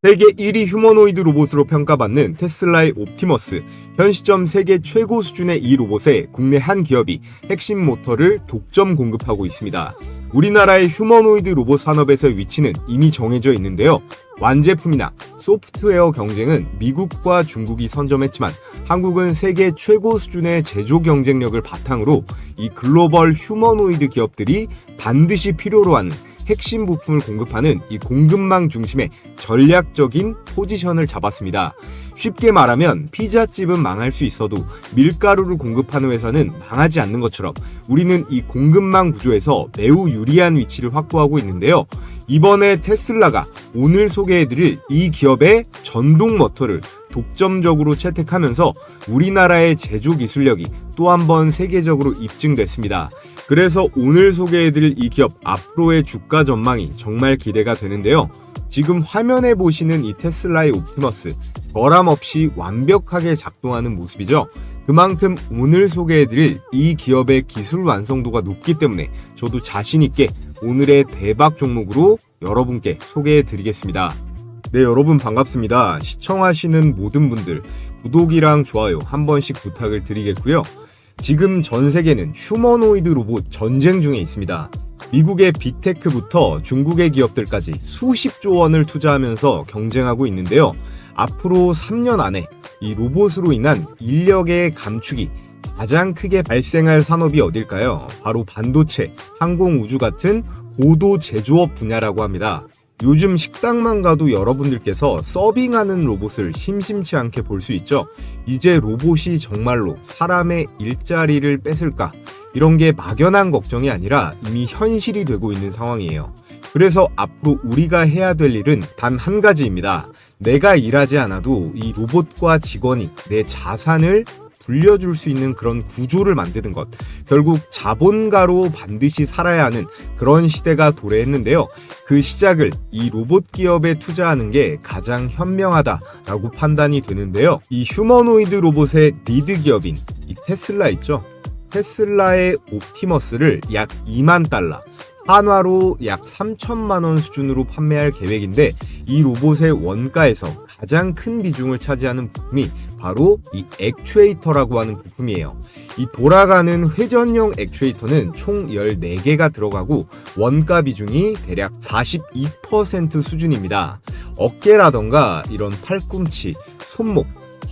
세계 1위 휴머노이드 로봇으로 평가받는 테슬라의 옵티머스. 현 시점 세계 최고 수준의 이 로봇에 국내 한 기업이 핵심 모터를 독점 공급하고 있습니다. 우리나라의 휴머노이드 로봇 산업에서의 위치는 이미 정해져 있는데요. 완제품이나 소프트웨어 경쟁은 미국과 중국이 선점했지만 한국은 세계 최고 수준의 제조 경쟁력을 바탕으로 이 글로벌 휴머노이드 기업들이 반드시 필요로 하는 핵심 부품을 공급하는 이 공급망 중심의 전략적인 포지션을 잡았습니다. 쉽게 말하면 피자집은 망할 수 있어도 밀가루를 공급하는 회사는 망하지 않는 것처럼 우리는 이 공급망 구조에서 매우 유리한 위치를 확보하고 있는데요. 이번에 테슬라가 오늘 소개해드릴 이 기업의 전동 모터를 독점적으로 채택하면서 우리나라의 제조 기술력이 또 한 번 세계적으로 입증됐습니다. 그래서 오늘 소개해드릴 이 기업 앞으로의 주가 전망이 정말 기대가 되는데요. 지금 화면에 보시는 이 테슬라의 옵티머스, 결함 없이 완벽하게 작동하는 모습이죠. 그만큼 오늘 소개해드릴 이 기업의 기술 완성도가 높기 때문에 저도 자신있게 오늘의 대박 종목으로 여러분께 소개해드리겠습니다. 네, 여러분 반갑습니다. 시청하시는 모든 분들 구독이랑 좋아요 한 번씩 부탁을 드리겠고요. 지금 전 세계는 휴머노이드 로봇 전쟁 중에 있습니다. 미국의 빅테크부터 중국의 기업들까지 수십조 원을 투자하면서 경쟁하고 있는데요. 앞으로 3년 안에 이 로봇으로 인한 인력의 감축이 가장 크게 발생할 산업이 어딜까요? 바로 반도체, 항공우주 같은 고도 제조업 분야라고 합니다. 요즘 식당만 가도 여러분들께서 서빙하는 로봇을 심심치 않게 볼 수 있죠. 이제 로봇이 정말로 사람의 일자리를 뺏을까? 이런 게 막연한 걱정이 아니라 이미 현실이 되고 있는 상황이에요. 그래서 앞으로 우리가 해야 될 일은 단 한 가지입니다. 내가 일하지 않아도 이 로봇과 직원이 내 자산을 불려줄 수 있는 그런 구조를 만드는 것. 결국 자본가로 반드시 살아야 하는 그런 시대가 도래했는데요. 그 시작을 이 로봇 기업에 투자하는 게 가장 현명하다라고 판단이 되는데요. 이 휴머노이드 로봇의 리드 기업인 이 테슬라 있죠. 테슬라의 옵티머스를 약 2만 달러, 한화로 약 3천만 원 수준으로 판매할 계획인데 이 로봇의 원가에서 가장 큰 비중을 차지하는 부품이 바로 이 액추에이터라고 하는 부품이에요. 이 돌아가는 회전형 액추에이터는 총 14개가 들어가고 원가 비중이 대략 42% 수준입니다. 어깨라던가 이런 팔꿈치, 손목,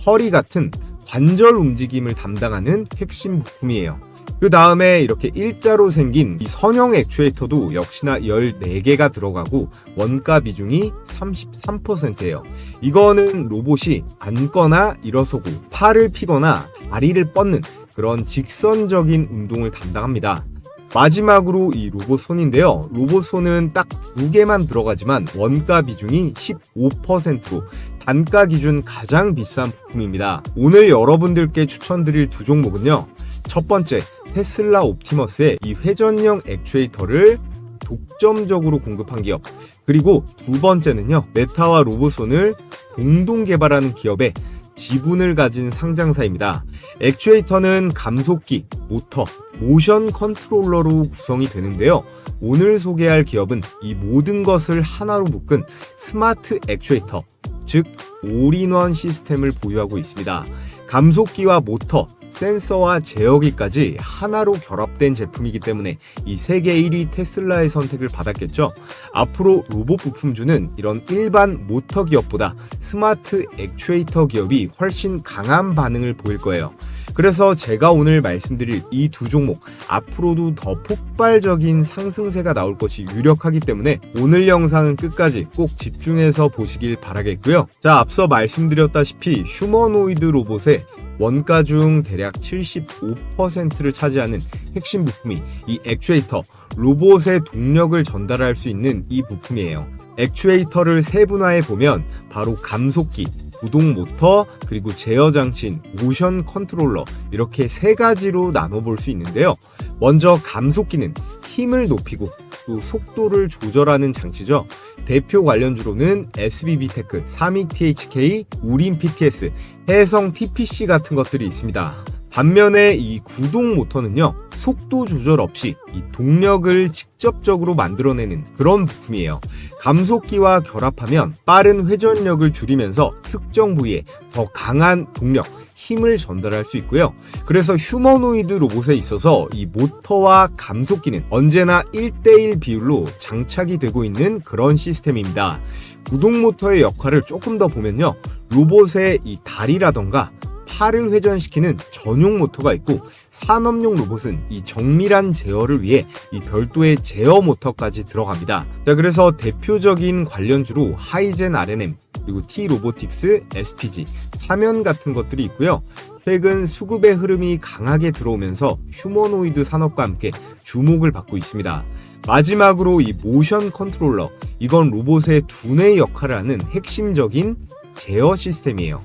허리 같은 관절 움직임을 담당하는 핵심 부품이에요. 그 다음에 이렇게 일자로 생긴 이 선형 액추에이터도 역시나 14개가 들어가고 원가 비중이 33%예요. 이거는 로봇이 앉거나 일어서고 팔을 피거나 다리를 뻗는 그런 직선적인 운동을 담당합니다. 마지막으로 이 로봇 손인데요. 로봇 손은 딱 2개만 들어가지만 원가 비중이 15%로 단가 기준 가장 비싼 부품입니다. 오늘 여러분들께 추천드릴 두 종목은요. 첫 번째, 테슬라 옵티머스의 이 회전형 액추에이터를 독점적으로 공급한 기업. 그리고 두 번째는요. 메타와 로봇손을 공동 개발하는 기업의 지분을 가진 상장사입니다. 액추에이터는 감속기, 모터, 모션 컨트롤러로 구성이 되는데요. 오늘 소개할 기업은 이 모든 것을 하나로 묶은 스마트 액추에이터, 즉 올인원 시스템을 보유하고 있습니다. 감속기와 모터, 센서와 제어기까지 하나로 결합된 제품이기 때문에 이 세계 1위 테슬라의 선택을 받았겠죠. 앞으로 로봇 부품주는 이런 일반 모터 기업보다 스마트 액추에이터 기업이 훨씬 강한 반응을 보일 거예요. 그래서 제가 오늘 말씀드릴 이 두 종목 앞으로도 더 폭발적인 상승세가 나올 것이 유력하기 때문에 오늘 영상은 끝까지 꼭 집중해서 보시길 바라겠고요. 자, 앞서 말씀드렸다시피 휴머노이드 로봇의 원가 중 대략 75%를 차지하는 핵심 부품이 이 액추에이터, 로봇의 동력을 전달할 수 있는 이 부품이에요. 액추에이터를 세분화해 보면 바로 감속기, 구동 모터, 그리고 제어 장치인 모션 컨트롤러, 이렇게 세 가지로 나눠볼 수 있는데요. 먼저 감속기는 힘을 높이고 또 속도를 조절하는 장치죠. 대표 관련주로는 SBB테크, 삼익THK, 우림PTS, 해성 TPC 같은 것들이 있습니다. 반면에 이 구동 모터는요, 속도 조절 없이 이 동력을 직접적으로 만들어내는 그런 부품이에요. 감속기와 결합하면 빠른 회전력을 줄이면서 특정 부위에 더 강한 동력, 힘을 전달할 수 있고요. 그래서 휴머노이드 로봇에 있어서 이 모터와 감속기는 언제나 1대1 비율로 장착이 되고 있는 그런 시스템입니다. 구동 모터의 역할을 조금 더 보면요, 로봇의 이 다리라던가 팔을 회전시키는 전용 모터가 있고, 산업용 로봇은 이 정밀한 제어를 위해 이 별도의 제어 모터까지 들어갑니다. 자, 그래서 대표적인 관련주로 하이젠 R&M, 그리고 T 로보틱스, SPG, 사면 같은 것들이 있고요. 최근 수급의 흐름이 강하게 들어오면서 휴머노이드 산업과 함께 주목을 받고 있습니다. 마지막으로 이 모션 컨트롤러, 이건 로봇의 두뇌 역할을 하는 핵심적인 제어 시스템이에요.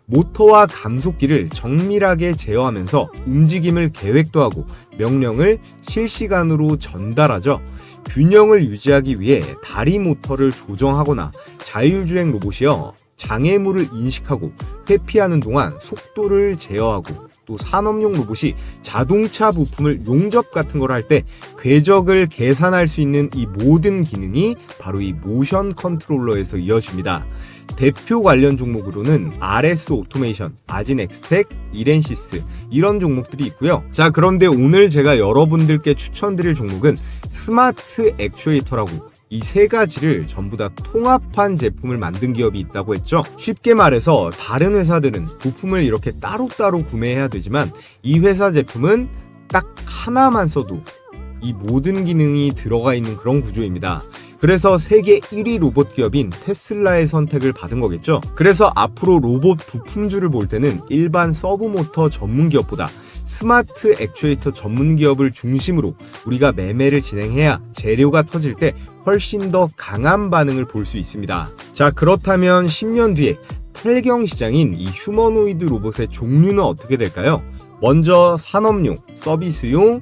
모터와 감속기를 정밀하게 제어하면서 움직임을 계획도 하고 명령을 실시간으로 전달하죠. 균형을 유지하기 위해 다리 모터를 조정하거나 자율주행 로봇이요, 장애물을 인식하고 회피하는 동안 속도를 제어하고, 또 산업용 로봇이 자동차 부품을 용접 같은 걸 할 때 궤적을 계산할 수 있는 이 모든 기능이 바로 이 모션 컨트롤러에서 이어집니다. 대표 관련 종목으로는 RS 오토메이션, 아진엑스텍, 이렌시스, 이런 종목들이 있고요. 자, 그런데 오늘 제가 여러분들께 추천드릴 종목은 스마트 액추에이터라고, 이 세 가지를 전부 다 통합한 제품을 만든 기업이 있다고 했죠. 쉽게 말해서 다른 회사들은 부품을 이렇게 따로따로 구매해야 되지만 이 회사 제품은 딱 하나만 써도 이 모든 기능이 들어가 있는 그런 구조입니다. 그래서 세계 1위 로봇 기업인 테슬라의 선택을 받은 거겠죠. 그래서 앞으로 로봇 부품주를 볼 때는 일반 서브모터 전문 기업보다 스마트 액추에이터 전문 기업을 중심으로 우리가 매매를 진행해야 재료가 터질 때 훨씬 더 강한 반응을 볼 수 있습니다. 자, 그렇다면 10년 뒤에 탈경 시장인 이 휴머노이드 로봇의 종류는 어떻게 될까요? 먼저 산업용, 서비스용,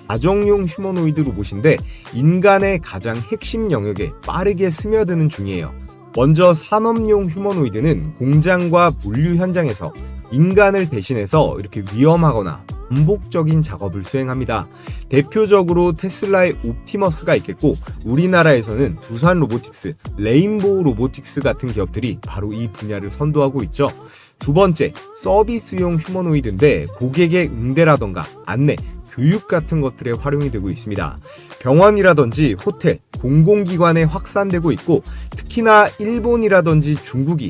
가정용 휴머노이드 로봇인데 인간의 가장 핵심 영역에 빠르게 스며드는 중이에요. 먼저 산업용 휴머노이드는 공장과 물류 현장에서 인간을 대신해서 이렇게 위험하거나 반복적인 작업을 수행합니다. 대표적으로 테슬라의 옵티머스가 있겠고, 우리나라에서는 두산 로보틱스, 레인보우 로보틱스 같은 기업들이 바로 이 분야를 선도하고 있죠. 두 번째, 서비스용 휴머노이드인데 고객의 응대라던가 안내, 교육 같은 것들에 활용이 되고 있습니다. 병원이라든지 호텔, 공공기관에 확산되고 있고, 특히나 일본이라든지 중국이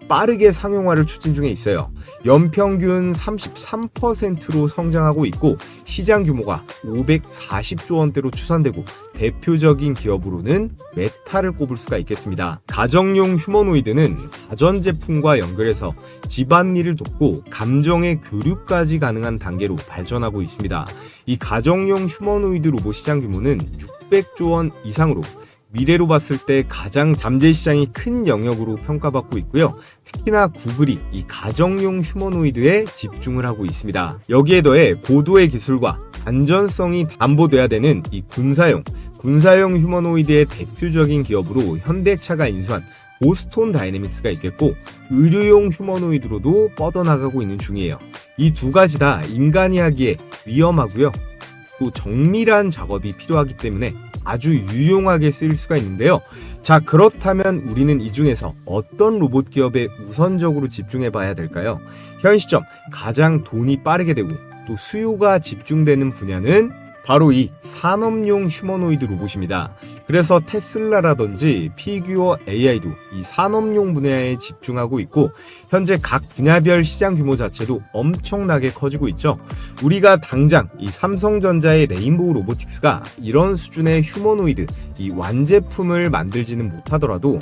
빠르게 상용화를 추진 중에 있어요. 연평균 33%로 성장하고 있고 시장 규모가 540조 원대로 추산되고, 대표적인 기업으로는 메타를 꼽을 수가 있겠습니다. 가정용 휴머노이드는 가전제품과 연결해서 집안일을 돕고 감정의 교류까지 가능한 단계로 발전하고 있습니다. 이 가정용 휴머노이드 로봇 시장 규모는 600조 원 이상으로 미래로 봤을 때 가장 잠재 시장이 큰 영역으로 평가받고 있고요. 특히나 구글이 이 가정용 휴머노이드에 집중을 하고 있습니다. 여기에 더해 고도의 기술과 안전성이 담보돼야 되는 이 군사용 휴머노이드의 대표적인 기업으로 현대차가 인수한 보스톤 다이내믹스가 있겠고, 의료용 휴머노이드로도 뻗어나가고 있는 중이에요. 이 두 가지 다 인간이 하기에 위험하고요, 또 정밀한 작업이 필요하기 때문에 아주 유용하게 쓰일 수가 있는데요. 자, 그렇다면 우리는 이 중에서 어떤 로봇 기업에 우선적으로 집중해 봐야 될까요? 현 시점 가장 돈이 빠르게 되고 또 수요가 집중되는 분야는 바로 이 산업용 휴머노이드 로봇입니다. 그래서 테슬라라든지 피규어 AI도 이 산업용 분야에 집중하고 있고, 현재 각 분야별 시장 규모 자체도 엄청나게 커지고 있죠. 우리가 당장 이 삼성전자의 레인보우 로보틱스가 이런 수준의 휴머노이드 이 완제품을 만들지는 못하더라도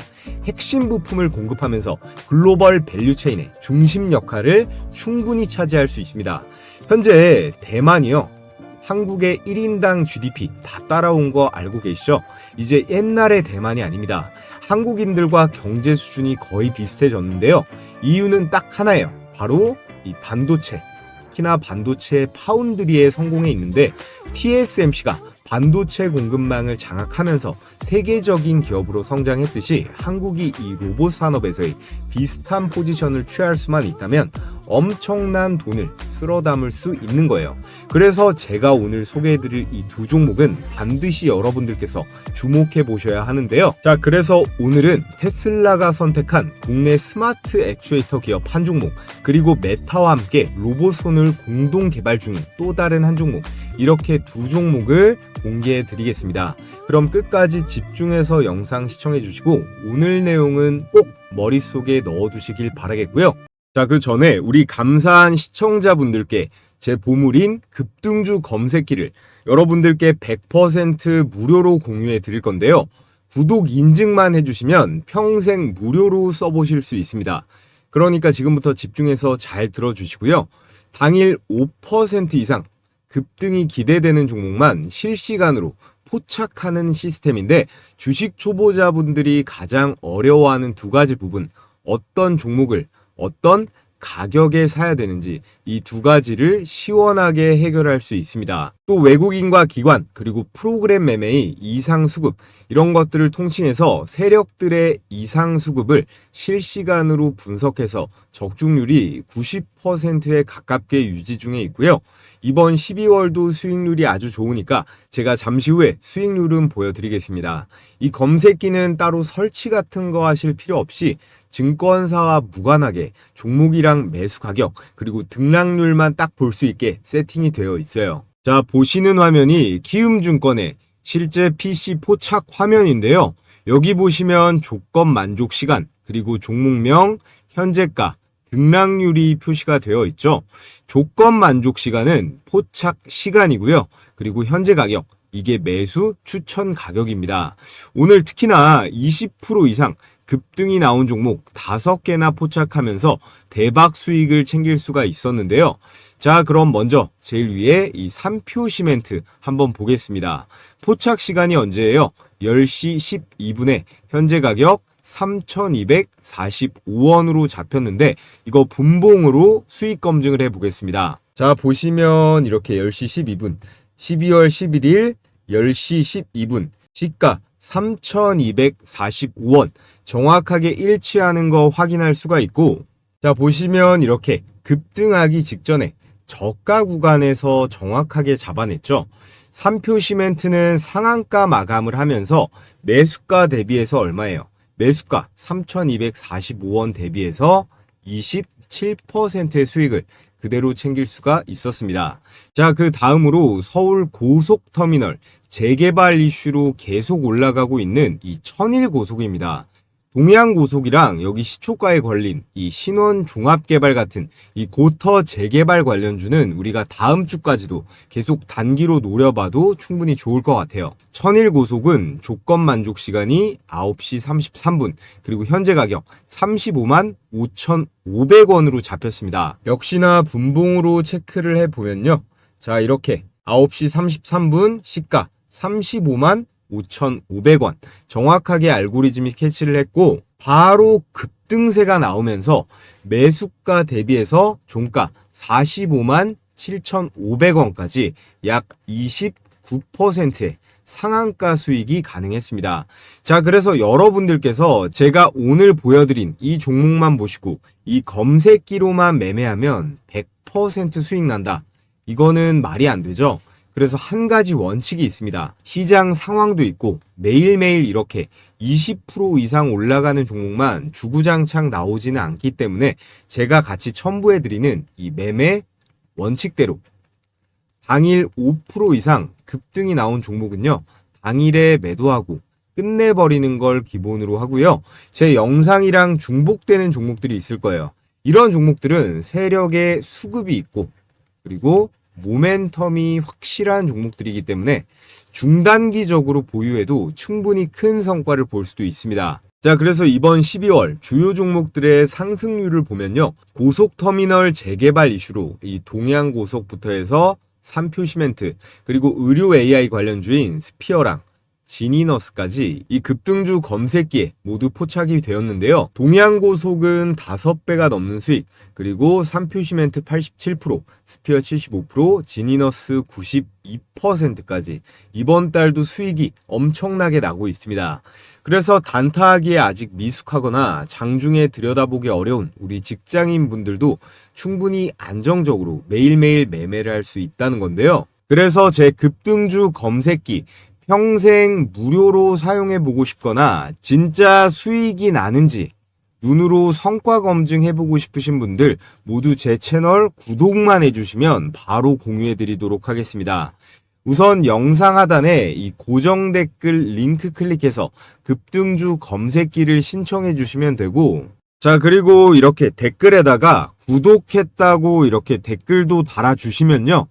핵심 부품을 공급하면서 글로벌 밸류체인의 중심 역할을 충분히 차지할 수 있습니다. 현재 대만이요, 한국의 1인당 GDP 다 따라온 거 알고 계시죠? 이제 옛날의 대만이 아닙니다. 한국인들과 경제 수준이 거의 비슷해졌는데요. 이유는 딱 하나예요. 바로 이 반도체, 특히나 반도체 파운드리의 성공에 있는데, TSMC가 반도체 공급망을 장악하면서 세계적인 기업으로 성장했듯이 한국이 이 로봇 산업에서의 비슷한 포지션을 취할 수만 있다면 엄청난 돈을 쓸어 담을 수 있는 거예요. 그래서 제가 오늘 소개해드릴 이 두 종목은 반드시 여러분들께서 주목해 보셔야 하는데요. 자, 그래서 오늘은 테슬라가 선택한 국내 스마트 액추에이터 기업 한 종목, 그리고 메타와 함께 로봇손을 공동 개발 중인 또 다른 한 종목, 이렇게 두 종목을 공개해 드리겠습니다. 그럼 끝까지 집중해서 영상 시청해 주시고 오늘 내용은 꼭 머릿속에 넣어 두시길 바라겠고요. 자, 그 전에 우리 감사한 시청자분들께 제 보물인 급등주 검색기를 여러분들께 100% 무료로 공유해 드릴 건데요. 구독 인증만 해주시면 평생 무료로 써보실 수 있습니다. 그러니까 지금부터 집중해서 잘 들어주시고요. 당일 5% 이상 급등이 기대되는 종목만 실시간으로 포착하는 시스템인데, 주식 초보자분들이 가장 어려워하는 두 가지 부분, 어떤 종목을 어떤 가격에 사야 되는지, 이 두 가지를 시원하게 해결할 수 있습니다. 또 외국인과 기관, 그리고 프로그램 매매의 이상 수급, 이런 것들을 통칭해서 세력들의 이상 수급을 실시간으로 분석해서 적중률이 90%에 가깝게 유지 중에 있고요. 이번 12월도 수익률이 아주 좋으니까 제가 잠시 후에 수익률은 보여드리겠습니다. 이 검색기는 따로 설치 같은 거 하실 필요 없이 증권사와 무관하게 종목이랑 매수 가격, 그리고 등락률만 딱 볼 수 있게 세팅이 되어 있어요. 자, 보시는 화면이 키움증권의 실제 PC 포착 화면인데요. 여기 보시면 조건 만족 시간, 그리고 종목명, 현재가, 등락률이 표시가 되어 있죠. 조건 만족 시간은 포착 시간이고요. 그리고 현재 가격, 이게 매수 추천 가격입니다. 오늘 특히나 20% 이상 급등이 나온 종목 5개나 포착하면서 대박 수익을 챙길 수가 있었는데요. 자, 그럼 먼저 제일 위에 이 3표 시멘트 한번 보겠습니다. 포착 시간이 언제예요? 10시 12분에 현재 가격 3,245원으로 잡혔는데, 이거 분봉으로 수익 검증을 해보겠습니다. 자, 보시면 이렇게 10시 12분, 12월 11일 10시 12분, 시가 3,245원, 정확하게 일치하는 거 확인할 수가 있고, 자, 보시면 이렇게 급등하기 직전에 저가 구간에서 정확하게 잡아냈죠. 3표 시멘트는 상한가 마감을 하면서 매수가 대비해서 얼마예요? 매수가 3,245원 대비해서 27%의 수익을 그대로 챙길 수가 있었습니다. 자, 그 다음으로 서울 고속터미널 재개발 이슈로 계속 올라가고 있는 이 천일고속입니다. 동해안고속이랑 여기 시초가에 걸린 이 신원종합개발 같은 이 고터 재개발 관련주는 우리가 다음 주까지도 계속 단기로 노려봐도 충분히 좋을 것 같아요. 천일고속은 조건 만족 시간이 9시 33분, 그리고 현재 가격 35만 5,500원으로 잡혔습니다. 역시나 분봉으로 체크를 해보면요. 자, 이렇게 9시 33분 시가 35만 5,500원 정확하게 알고리즘이 캐치를 했고, 바로 급등세가 나오면서 매수가 대비해서 종가 45만 7,500원까지 약 29%의 상한가 수익이 가능했습니다. 자, 그래서 여러분들께서 제가 오늘 보여드린 이 종목만 보시고 이 검색기로만 매매하면 100% 수익 난다, 이거는 말이 안 되죠. 그래서 한 가지 원칙이 있습니다. 시장 상황도 있고 매일매일 이렇게 20% 이상 올라가는 종목만 주구장창 나오지는 않기 때문에 제가 같이 첨부해드리는 이 매매 원칙대로 당일 5% 이상 급등이 나온 종목은요, 당일에 매도하고 끝내버리는 걸 기본으로 하고요. 제 영상이랑 중복되는 종목들이 있을 거예요. 이런 종목들은 세력의 수급이 있고 그리고 모멘텀이 확실한 종목들이기 때문에 중단기적으로 보유해도 충분히 큰 성과를 볼 수도 있습니다. 자, 그래서 이번 12월 주요 종목들의 상승률을 보면요, 고속터미널 재개발 이슈로 이 동해안고속부터 해서 3표 시멘트, 그리고 의료 AI 관련주인 스피어랑 지니너스까지 이 급등주 검색기에 모두 포착이 되었는데요. 동양고속은 5배가 넘는 수익, 그리고 삼표시멘트 87%, 스피어 75%, 지니너스 92%까지 이번 달도 수익이 엄청나게 나고 있습니다. 그래서 단타하기에 아직 미숙하거나 장중에 들여다보기 어려운 우리 직장인 분들도 충분히 안정적으로 매일매일 매매를 할 수 있다는 건데요. 그래서 제 급등주 검색기 평생 무료로 사용해 보고 싶거나 진짜 수익이 나는지 눈으로 성과 검증해 보고 싶으신 분들 모두 제 채널 구독만 해주시면 바로 공유해 드리도록 하겠습니다. 우선 영상 하단에 이 고정 댓글 링크 클릭해서 급등주 검색기를 신청해 주시면 되고, 자, 그리고 이렇게 댓글에다가 구독했다고 이렇게 댓글도 달아주시면요,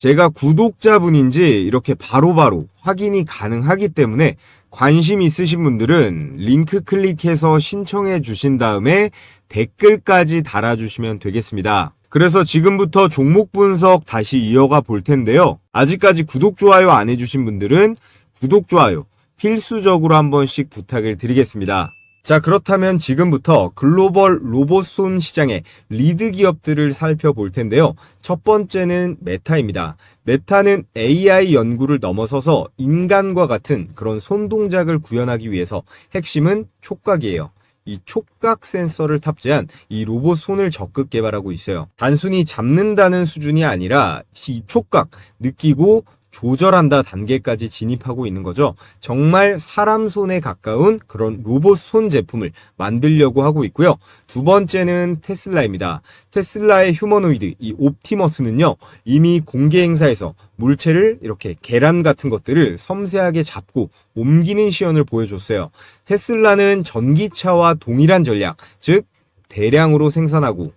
제가 구독자분인지 이렇게 바로바로 확인이 가능하기 때문에 관심 있으신 분들은 링크 클릭해서 신청해 주신 다음에 댓글까지 달아주시면 되겠습니다. 그래서 지금부터 종목 분석 다시 이어가 볼 텐데요. 아직까지 구독, 좋아요 안 해주신 분들은 구독, 좋아요 필수적으로 한 번씩 부탁을 드리겠습니다. 자, 그렇다면 지금부터 글로벌 로봇손 시장의 리드 기업들을 살펴볼 텐데요. 첫 번째는 메타입니다. 메타는 AI 연구를 넘어서서 인간과 같은 그런 손 동작을 구현하기 위해서 핵심은 촉각이에요. 이 촉각 센서를 탑재한 이 로봇 손을 적극 개발하고 있어요. 단순히 잡는다는 수준이 아니라 이 촉각, 느끼고 조절한다 단계까지 진입하고 있는 거죠. 정말 사람 손에 가까운 그런 로봇 손 제품을 만들려고 하고 있고요. 두 번째는 테슬라입니다. 테슬라의 휴머노이드, 이 옵티머스는요, 이미 공개 행사에서 물체를 이렇게 계란 같은 것들을 섬세하게 잡고 옮기는 시연을 보여줬어요. 테슬라는 전기차와 동일한 전략, 즉 대량으로 생산하고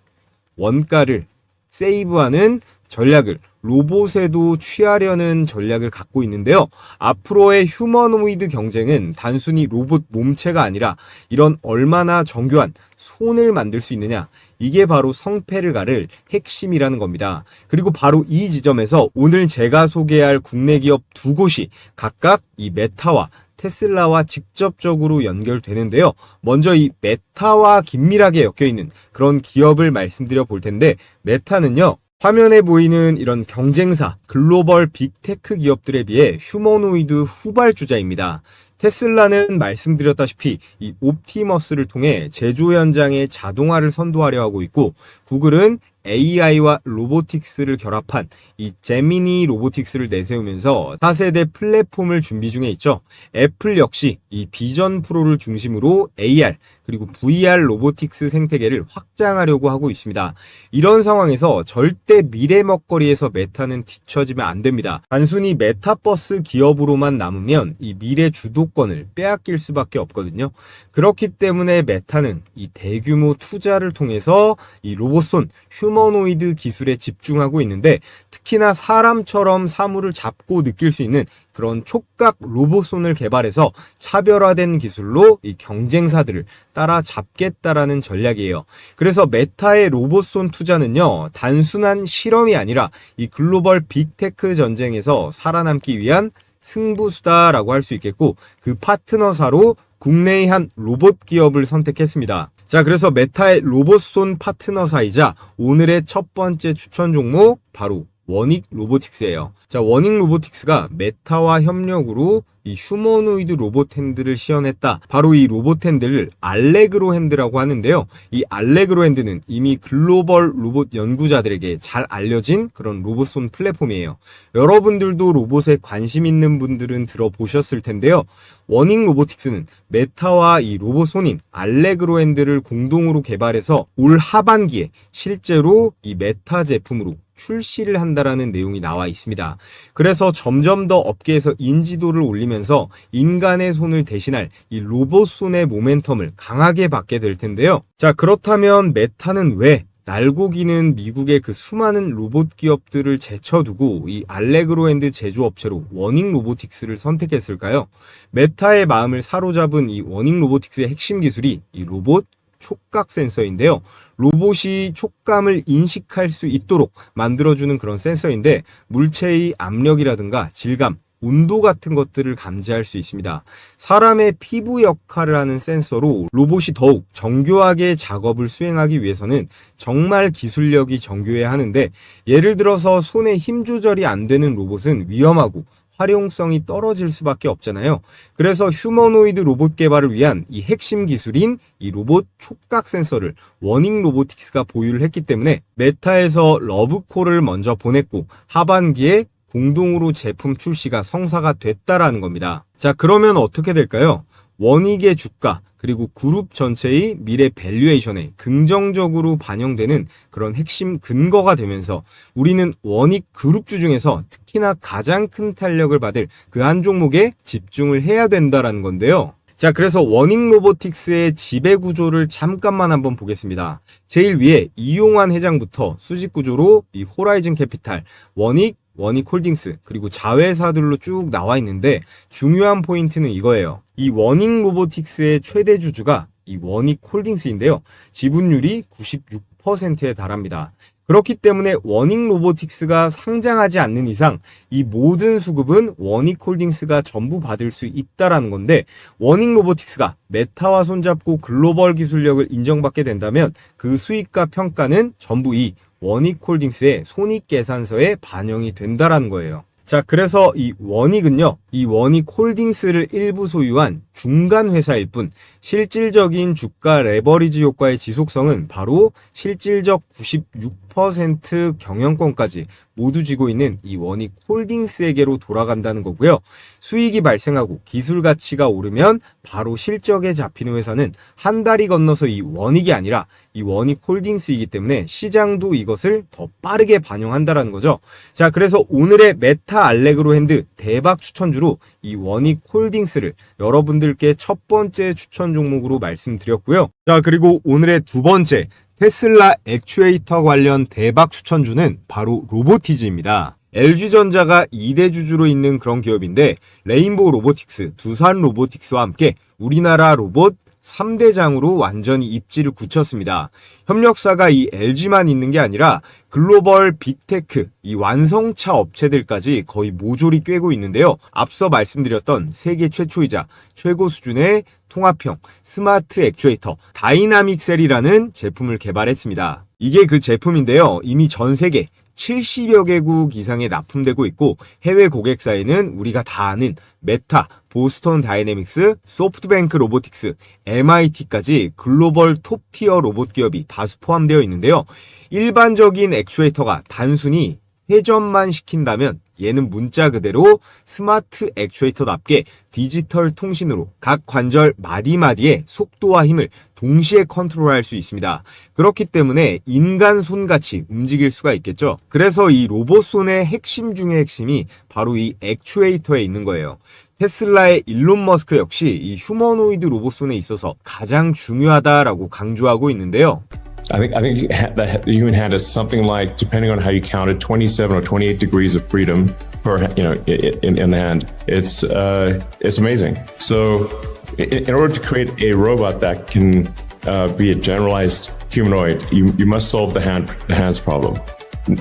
원가를 세이브하는 전략을 로봇에도 취하려는 전략을 갖고 있는데요. 앞으로의 휴머노이드 경쟁은 단순히 로봇 몸체가 아니라 이런 얼마나 정교한 손을 만들 수 있느냐, 이게 바로 성패를 가를 핵심이라는 겁니다. 그리고 바로 이 지점에서 오늘 제가 소개할 국내 기업 두 곳이 각각 이 메타와 테슬라와 직접적으로 연결되는데요. 먼저 이 메타와 긴밀하게 엮여있는 그런 기업을 말씀드려 볼 텐데, 메타는요, 화면에 보이는 이런 경쟁사, 글로벌 빅테크 기업들에 비해 휴머노이드 후발주자입니다. 테슬라는 말씀드렸다시피 이 옵티머스를 통해 제조 현장에 자동화를 선도하려 하고 있고, 구글은 AI와 로보틱스를 결합한 이 제미니 로보틱스를 내세우면서 4세대 플랫폼을 준비 중에 있죠. 애플 역시 이 비전 프로를 중심으로 AR 그리고 VR 로보틱스 생태계를 확장하려고 하고 있습니다. 이런 상황에서 절대 미래 먹거리에서 메타는 뒤처지면 안 됩니다. 단순히 메타버스 기업으로만 남으면 이 미래 주도권을 빼앗길 수밖에 없거든요. 그렇기 때문에 메타는 이 대규모 투자를 통해서 이 로봇손, 휴머노이드 기술에 집중하고 있는데, 특히나 사람처럼 사물을 잡고 느낄 수 있는 그런 촉각 로봇손을 개발해서 차별화된 기술로 이 경쟁사들을 따라잡겠다라는 전략이에요. 그래서 메타의 로봇손 투자는요, 단순한 실험이 아니라 이 글로벌 빅테크 전쟁에서 살아남기 위한 승부수다라고 할 수 있겠고, 그 파트너사로 국내의 한 로봇 기업을 선택했습니다. 자, 그래서 메타의 로봇손 파트너사이자 오늘의 첫 번째 추천 종목 바로 워닉 로보틱스예요. 자, 워닉 로보틱스가 메타와 협력으로 이 휴머노이드 로봇 핸드를 시연했다. 바로 이 로봇 핸드를 알레그로 핸드라고 하는데요. 이 알레그로 핸드는 이미 글로벌 로봇 연구자들에게 잘 알려진 그런 로봇손 플랫폼이에요. 여러분들도 로봇에 관심 있는 분들은 들어보셨을 텐데요. 워닉 로보틱스는 메타와 이 로봇손인 알레그로 핸드를 공동으로 개발해서 올 하반기에 실제로 이 메타 제품으로 출시를 한다라는 내용이 나와 있습니다. 그래서 점점 더 업계에서 인지도를 올리면서 인간의 손을 대신할 이 로봇 손의 모멘텀을 강하게 받게 될 텐데요. 자, 그렇다면 메타는 왜 날고 기는 미국의 그 수많은 로봇 기업들을 제쳐두고 이 알레그로 핸드 제조업체로 워닉 로보틱스를 선택했을까요? 메타의 마음을 사로잡은 이 워닉 로보틱스의 핵심 기술이 이 로봇 촉각 센서인데요. 로봇이 촉감을 인식할 수 있도록 만들어주는 그런 센서인데, 물체의 압력이라든가 질감, 온도 같은 것들을 감지할 수 있습니다. 사람의 피부 역할을 하는 센서로 로봇이 더욱 정교하게 작업을 수행하기 위해서는 정말 기술력이 정교해야 하는데, 예를 들어서 손에 힘 조절이 안 되는 로봇은 위험하고 활용성이 떨어질 수밖에 없잖아요. 그래서 휴머노이드 로봇 개발을 위한 이 핵심 기술인 이 로봇 촉각 센서를 워닝 로보틱스가 보유를 했기 때문에 메타에서 러브콜을 먼저 보냈고 하반기에 공동으로 제품 출시가 성사가 됐다라는 겁니다. 자, 그러면 어떻게 될까요? 원익의 주가 그리고 그룹 전체의 미래 밸류에이션에 긍정적으로 반영되는 그런 핵심 근거가 되면서 우리는 원익 그룹주 중에서 특히나 가장 큰 탄력을 받을 그 한 종목에 집중을 해야 된다라는 건데요. 자, 그래서 워닝 로보틱스의 지배 구조를 잠깐만 한번 보겠습니다. 제일 위에 이용환 회장부터 수직 구조로 이 호라이즌 캐피탈, 원익 홀딩스, 그리고 자회사들로 쭉 나와 있는데, 중요한 포인트는 이거예요. 이 워닝 로보틱스의 최대 주주가 이 워닉 홀딩스인데요. 지분율이 96%에 달합니다. 그렇기 때문에 워닝 로보틱스가 상장하지 않는 이상 이 모든 수급은 워닉 홀딩스가 전부 받을 수 있다라는 건데, 워닝 로보틱스가 메타와 손잡고 글로벌 기술력을 인정받게 된다면 그 수익과 평가는 전부 이 워닉 홀딩스의 손익계산서에 반영이 된다라는 거예요. 자, 그래서 이 원익은요, 이 원익 홀딩스를 일부 소유한 중간 회사일 뿐 실질적인 주가 레버리지 효과의 지속성은 바로 실질적 96% 경영권까지 모두 쥐고 있는 이 원익 홀딩스에게로 돌아간다는 거고요. 수익이 발생하고 기술 가치가 오르면 바로 실적에 잡히는 회사는 한 달이 건너서 이 원익이 아니라 이 원익 홀딩스이기 때문에 시장도 이것을 더 빠르게 반영한다라는 거죠. 자, 그래서 오늘의 메타 알레그로 핸드 대박 추천주로 이 원익 홀딩스를 여러분들께 첫 번째 추천 종목으로 말씀드렸고요. 자, 그리고 오늘의 두 번째 테슬라 액추에이터 관련 대박 추천주는 바로 로보티즈입니다. LG전자가 2대 주주로 있는 그런 기업인데, 레인보우 로보틱스, 두산 로보틱스와 함께 우리나라 로봇 3대장으로 완전히 입지를 굳혔습니다. 협력사가 이 LG만 있는 게 아니라 글로벌 빅테크, 이 완성차 업체들까지 거의 모조리 꿰고 있는데요. 앞서 말씀드렸던 세계 최초이자 최고 수준의 통합형 스마트 액추에이터 다이나믹셀이라는 제품을 개발했습니다. 이게 그 제품인데요. 이미 전 세계 70여 개국 이상에 납품되고 있고, 해외 고객사에는 우리가 다 아는 메타, 보스턴 다이내믹스, 소프트뱅크 로보틱스, MIT까지 글로벌 톱티어 로봇 기업이 다수 포함되어 있는데요. 일반적인 액추에이터가 단순히 회전만 시킨다면 얘는 문자 그대로 스마트 액추에이터답게 디지털 통신으로 각 관절 마디마디의 속도와 힘을 동시에 컨트롤할 수 있습니다. 그렇기 때문에 인간 손같이 움직일 수가 있겠죠. 그래서 이 로봇 손의 핵심 중의 핵심이 바로 이 액추에이터에 있는 거예요. 테슬라의 일론 머스크 역시 이 휴머노이드 로봇 손에 있어서 가장 중요하다라고 강조하고 있는데요. I think the human hand is something like, depending on how you count it, 27 or 28 degrees of freedom per, in the hand. It's amazing. So, in order to create a robot that can be a generalized humanoid, you must solve the hands problem.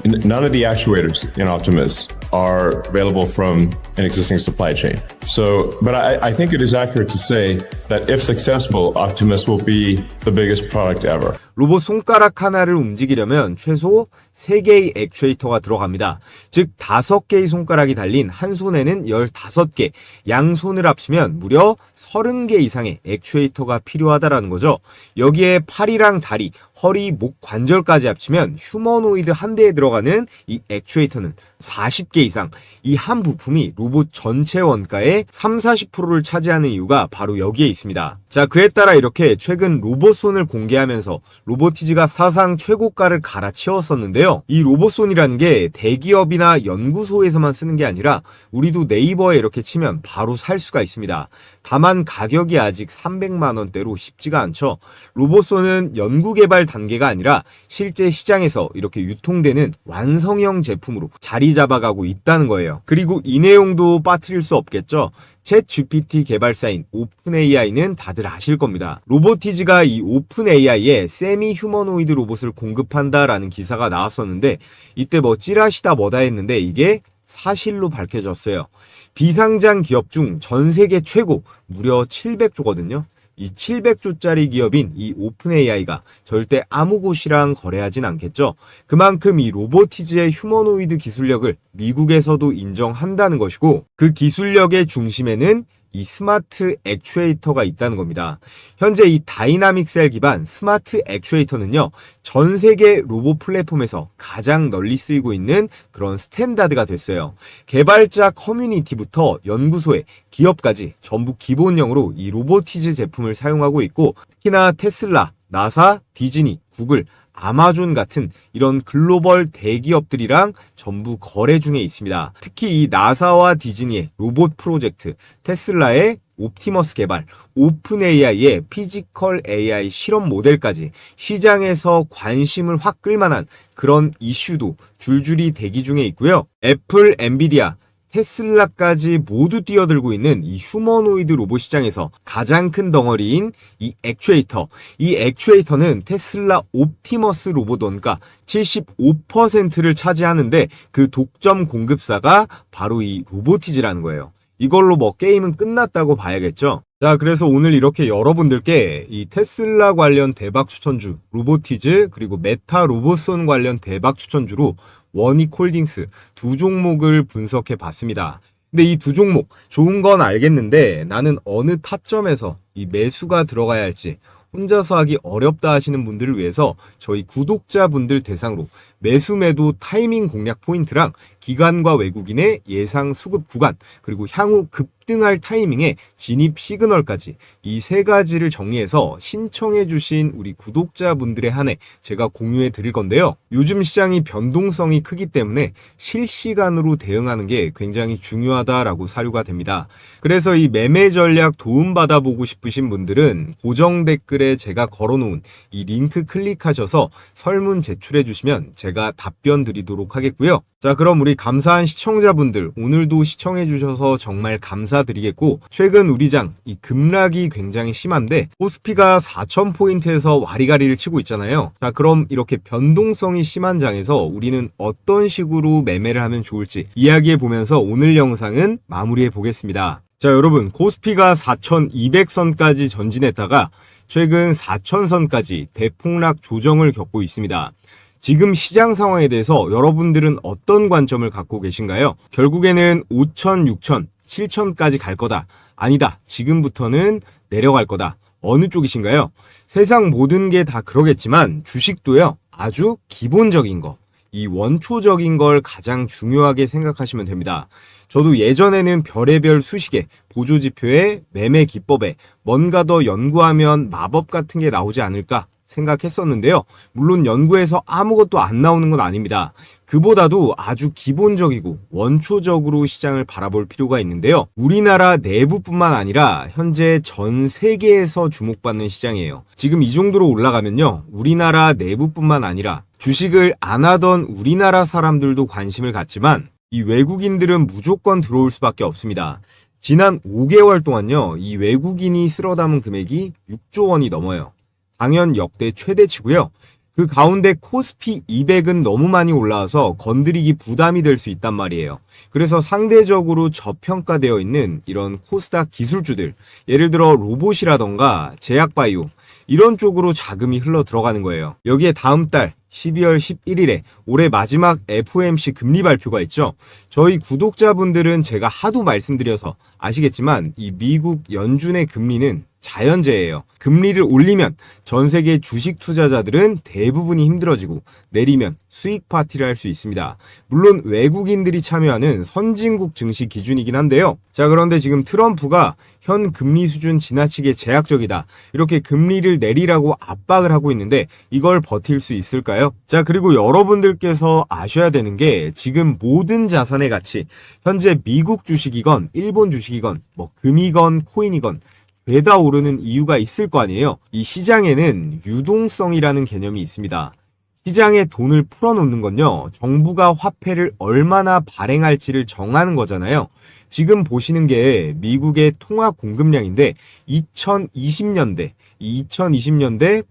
None of the actuators in Optimus are available from an existing supply chain. So, but I think it is accurate to say that if successful, Optimus will be the biggest product ever. 로봇 손가락 하나를 움직이려면 최소 3개의 액추에이터가 들어갑니다. 즉 5개의 손가락이 달린 한 손에는 15개, 양손을 합치면 무려 30개 이상의 액추에이터가 필요하다라는 거죠. 여기에 팔이랑 다리, 허리, 목 관절까지 합치면 휴머노이드 한 대에 들어가는 이 액추에이터는 40개 이상. 이 한 부품이 로봇 전체 원가의 30-40%를 차지하는 이유가 바로 여기에 있습니다. 자, 그에 따라 이렇게 최근 로봇손을 공개하면서 로보티즈가 사상 최고가를 갈아치웠었는데요. 이 로봇손이라는 게 대기업이나 연구소에서만 쓰는 게 아니라 우리도 네이버에 이렇게 치면 바로 살 수가 있습니다. 다만 가격이 아직 300만 원대로 쉽지가 않죠. 로봇손은 연구개발 단계가 아니라 실제 시장에서 이렇게 유통되는 완성형 제품으로 자리 잡아가고 있다는 거예요. 그리고 이 내용도 빠뜨릴 수 없겠죠. 챗 GPT 개발사인 오픈 AI는 다들 아실 겁니다. 로보티즈가 이 오픈 AI에 세미 휴머노이드 로봇을 공급한다라는 기사가 나왔었는데, 이때 뭐 찌라시다 뭐다 했는데 이게 사실로 밝혀졌어요. 비상장 기업 중 전 세계 최고 무려 700조거든요. 이 700조짜리 기업인 이 오픈 AI가 절대 아무 곳이랑 거래하진 않겠죠. 그만큼 이 로보티즈의 휴머노이드 기술력을 미국에서도 인정한다는 것이고, 그 기술력의 중심에는 이 스마트 액추에이터가 있다는 겁니다. 현재 이 다이나믹 셀 기반 스마트 액추에이터는요, 전 세계 로봇 플랫폼에서 가장 널리 쓰이고 있는 그런 스탠다드가 됐어요. 개발자 커뮤니티부터 연구소에 기업까지 전부 기본형으로 이 로보티즈 제품을 사용하고 있고, 특히나 테슬라, 나사, 디즈니, 구글, 아마존 같은 이런 글로벌 대기업들이랑 전부 거래 중에 있습니다. 특히 이 나사와 디즈니의 로봇 프로젝트, 테슬라의 옵티머스 개발, 오픈 AI의 피지컬 AI 실험 모델까지 시장에서 관심을 확 끌만한 그런 이슈도 줄줄이 대기 중에 있고요. 애플, 엔비디아, 테슬라까지 모두 뛰어들고 있는 이 휴머노이드 로봇 시장에서 가장 큰 덩어리인 이 액추에이터. 이 액추에이터는 테슬라 옵티머스 로봇 원가 75%를 차지하는데, 그 독점 공급사가 바로 이 로보티즈라는 거예요. 이걸로 뭐 게임은 끝났다고 봐야겠죠. 자, 그래서 오늘 이렇게 여러분들께 이 테슬라 관련 대박 추천주 로보티즈, 그리고 메타 로봇손 관련 대박 추천주로 원익홀딩스 두 종목을 분석해 봤습니다. 근데 이 두 종목 좋은 건 알겠는데, 나는 어느 타점에서 이 매수가 들어가야 할지 혼자서 하기 어렵다 하시는 분들을 위해서 저희 구독자분들 대상으로 매수 매도 타이밍 공략 포인트랑 기관과 외국인의 예상 수급 구간, 그리고 향후 급등할 타이밍에 진입 시그널까지 이 세 가지를 정리해서 신청해 주신 우리 구독자분들에 한해 제가 공유해 드릴 건데요. 요즘 시장이 변동성이 크기 때문에 실시간으로 대응하는 게 굉장히 중요하다라고 사료가 됩니다. 그래서 이 매매 전략 도움받아 보고 싶으신 분들은 고정 댓글에 제가 걸어놓은 이 링크 클릭하셔서 설문 제출해 주시면 제가 답변 드리도록 하겠고요. 자, 그럼 우리 감사한 시청자분들, 오늘도 시청해 주셔서 정말 감사드리겠고, 최근 우리장 이 급락이 굉장히 심한데 코스피가 4,000포인트에서 와리가리를 치고 있잖아요. 자, 그럼 이렇게 변동성이 심한 장에서 우리는 어떤 식으로 매매를 하면 좋을지 이야기해 보면서 오늘 영상은 마무리해 보겠습니다. 자, 여러분, 코스피가 4,200선까지 전진했다가 최근 4,000선까지 대폭락 조정을 겪고 있습니다. 지금 시장 상황에 대해서 여러분들은 어떤 관점을 갖고 계신가요? 결국에는 5,000, 6,000, 7,000까지 갈 거다. 아니다. 지금부터는 내려갈 거다. 어느 쪽이신가요? 세상 모든 게 다 그러겠지만 주식도요, 아주 기본적인 거, 이 원초적인 걸 가장 중요하게 생각하시면 됩니다. 저도 예전에는 별의별 수식에, 보조지표에, 매매 기법에 뭔가 더 연구하면 마법 같은 게 나오지 않을까 생각했었는데요. 물론 연구에서 아무것도 안 나오는 건 아닙니다. 그보다도 아주 기본적이고 원초적으로 시장을 바라볼 필요가 있는데요. 우리나라 내부뿐만 아니라 현재 전 세계에서 주목받는 시장이에요. 지금 이 정도로 올라가면요, 우리나라 내부뿐만 아니라 주식을 안 하던 우리나라 사람들도 관심을 갖지만 이 외국인들은 무조건 들어올 수밖에 없습니다. 지난 5개월 동안요, 이 외국인이 쓸어 담은 금액이 6조 원이 넘어요. 당연 역대 최대치고요. 그 가운데 코스피 200은 너무 많이 올라와서 건드리기 부담이 될 수 있단 말이에요. 그래서 상대적으로 저평가되어 있는 이런 코스닥 기술주들, 예를 들어 로봇이라던가 제약바이오, 이런 쪽으로 자금이 흘러 들어가는 거예요. 여기에 다음 달 12월 11일에 올해 마지막 FOMC 금리 발표가 있죠. 저희 구독자분들은 제가 하도 말씀드려서 아시겠지만 이 미국 연준의 금리는 자연재해예요. 금리를 올리면 전 세계 주식 투자자들은 대부분이 힘들어지고, 내리면 수익 파티를 할 수 있습니다. 물론 외국인들이 참여하는 선진국 증시 기준이긴 한데요. 자, 그런데 지금 트럼프가 현 금리 수준 지나치게 제약적이다, 이렇게 금리를 내리라고 압박을 하고 있는데 이걸 버틸 수 있을까요? 자, 그리고 여러분들께서 아셔야 되는 게, 지금 모든 자산의 가치, 현재 미국 주식이건 일본 주식이건 뭐 금이건 코인이건 죄다 오르는 이유가 있을 거 아니에요. 이 시장에는 유동성이라는 개념이 있습니다. 시장에 돈을 풀어놓는 건요, 정부가 화폐를 얼마나 발행할지를 정하는 거잖아요. 지금 보시는 게 미국의 통화 공급량인데 2020년대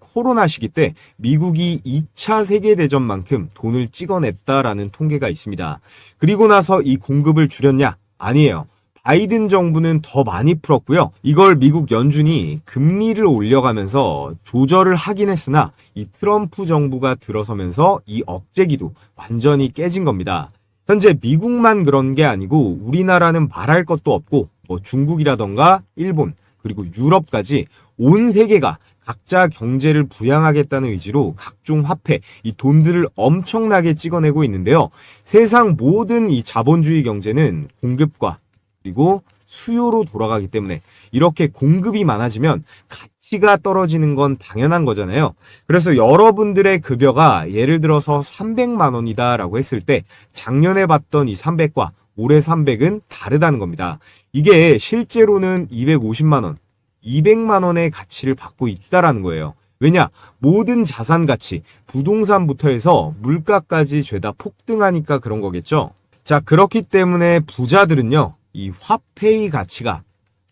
코로나 시기 때 미국이 2차 세계대전만큼 돈을 찍어냈다라는 통계가 있습니다. 그리고 나서 이 공급을 줄였냐? 아니에요. 바이든 정부는 더 많이 풀었고요. 이걸 미국 연준이 금리를 올려가면서 조절을 하긴 했으나 이 트럼프 정부가 들어서면서 이 억제기도 완전히 깨진 겁니다. 현재 미국만 그런 게 아니고 우리나라는 말할 것도 없고 뭐 중국이라던가 일본 그리고 유럽까지 온 세계가 각자 경제를 부양하겠다는 의지로 각종 화폐, 이 돈들을 엄청나게 찍어내고 있는데요. 세상 모든 이 자본주의 경제는 공급과 그리고 수요로 돌아가기 때문에 이렇게 공급이 많아지면 가치가 떨어지는 건 당연한 거잖아요. 그래서 여러분들의 급여가 예를 들어서 300만 원이다 라고 했을 때 작년에 봤던 이 300과 올해 300은 다르다는 겁니다. 이게 실제로는 250만 원, 200만 원의 가치를 받고 있다라는 거예요. 왜냐? 모든 자산 가치, 부동산부터 해서 물가까지 죄다 폭등하니까 그런 거겠죠. 자, 그렇기 때문에 부자들은요, 이 화폐의 가치가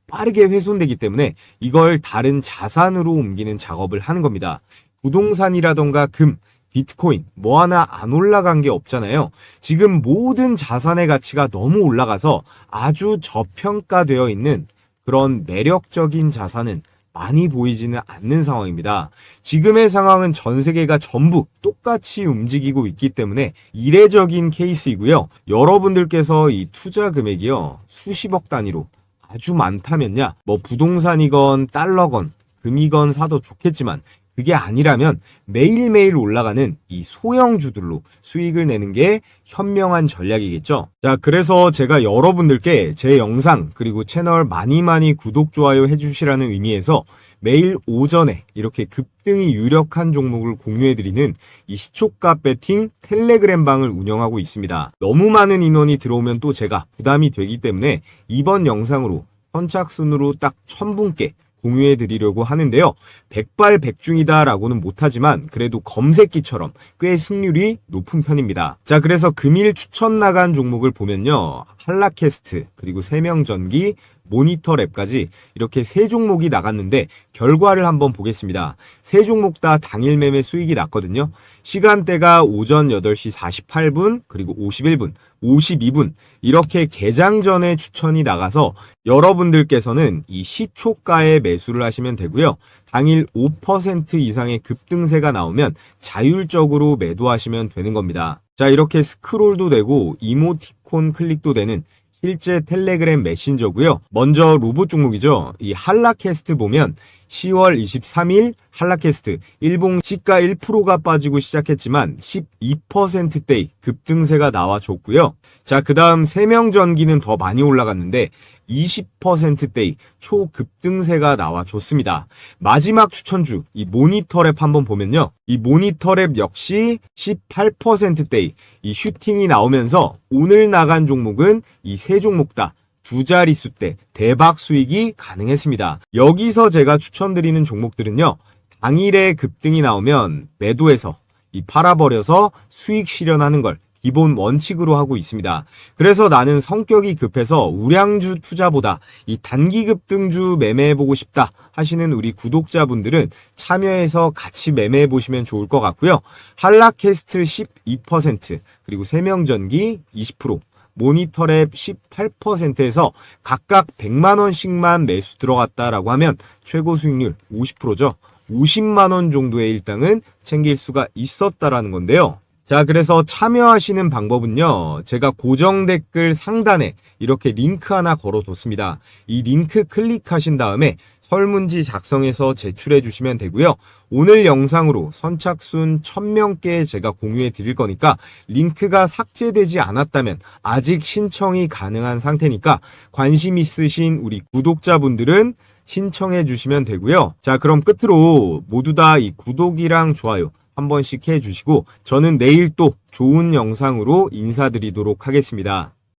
빠르게 훼손되기 때문에 이걸 다른 자산으로 옮기는 작업을 하는 겁니다. 부동산이라던가 금, 비트코인 뭐 하나 안 올라간 게 없잖아요. 지금 모든 자산의 가치가 너무 올라가서 아주 저평가되어 있는 그런 매력적인 자산은 많이 보이지는 않는 상황입니다. 지금의 상황은 전 세계가 전부 똑같이 움직이고 있기 때문에 이례적인 케이스이고요. 여러분들께서 이 투자 금액이요, 수십억 단위로 아주 많다면야 뭐 부동산이건 달러건 금이건 사도 좋겠지만 그게 아니라면 매일매일 올라가는 이 소형주들로 수익을 내는 게 현명한 전략이겠죠. 자, 그래서 제가 여러분들께 제 영상 그리고 채널 많이 구독, 좋아요 해주시라는 의미에서 매일 오전에 이렇게 급등이 유력한 종목을 공유해드리는 이 시초가 배팅 텔레그램 방을 운영하고 있습니다. 너무 많은 인원이 들어오면 또 제가 부담이 되기 때문에 이번 영상으로 선착순으로 딱 1000분께 공유해 드리려고 하는데요. 백발백중이다 라고는 못하지만 그래도 검색기처럼 꽤 승률이 높은 편입니다. 자, 그래서 금일 추천 나간 종목을 보면요, 한라캐스트 그리고 세명전기, 모니터랩까지 이렇게 세 종목이 나갔는데 결과를 한번 보겠습니다. 세 종목 다 당일 매매 수익이 났거든요. 시간대가 오전 8시 48분 그리고 51분 52분 이렇게 개장 전에 추천이 나가서 여러분들께서는 이 시초가에 매수를 하시면 되고요. 당일 5% 이상의 급등세가 나오면 자율적으로 매도하시면 되는 겁니다. 자, 이렇게 스크롤도 되고 이모티콘 클릭도 되는 실제 텔레그램 메신저고요. 먼저 로봇 종목이죠. 이 한라캐스트 보면 10월 23일 한라캐스트 일봉 시가 1%가 빠지고 시작했지만 12%대의 급등세가 나와줬고요. 자, 그 다음 세명전기는 더 많이 올라갔는데 20%대의 초급등세가 나와줬습니다. 마지막 추천주 이 모니터랩 한번 보면요, 이 모니터랩 역시 18%대의 이 슈팅이 나오면서 오늘 나간 종목은 이 세 종목 다 두 자릿수 때 대박 수익이 가능했습니다. 여기서 제가 추천드리는 종목들은요, 당일에 급등이 나오면 매도해서 이 팔아버려서 수익 실현하는 걸 기본 원칙으로 하고 있습니다. 그래서 나는 성격이 급해서 우량주 투자보다 이 단기 급등주 매매해보고 싶다 하시는 우리 구독자분들은 참여해서 같이 매매해보시면 좋을 것 같고요. 한라캐스트 12% 그리고 세명전기 20%, 모니터랩 18%에서 각각 100만원씩만 매수 들어갔다라고 하면 최고 수익률 50%죠. 50만원 정도의 일당은 챙길 수가 있었다라는 건데요. 자, 그래서 참여하시는 방법은요, 제가 고정 댓글 상단에 이렇게 링크 하나 걸어뒀습니다. 이 링크 클릭하신 다음에 설문지 작성해서 제출해 주시면 되고요. 오늘 영상으로 선착순 1000명께 제가 공유해 드릴 거니까 링크가 삭제되지 않았다면 아직 신청이 가능한 상태니까 관심 있으신 우리 구독자분들은 신청해 주시면 되고요. 자, 그럼 끝으로 모두 다 이 구독이랑 좋아요 한 번씩 해주시고 저는 내일 또 좋은 영상으로 인사드리도록 하겠습니다.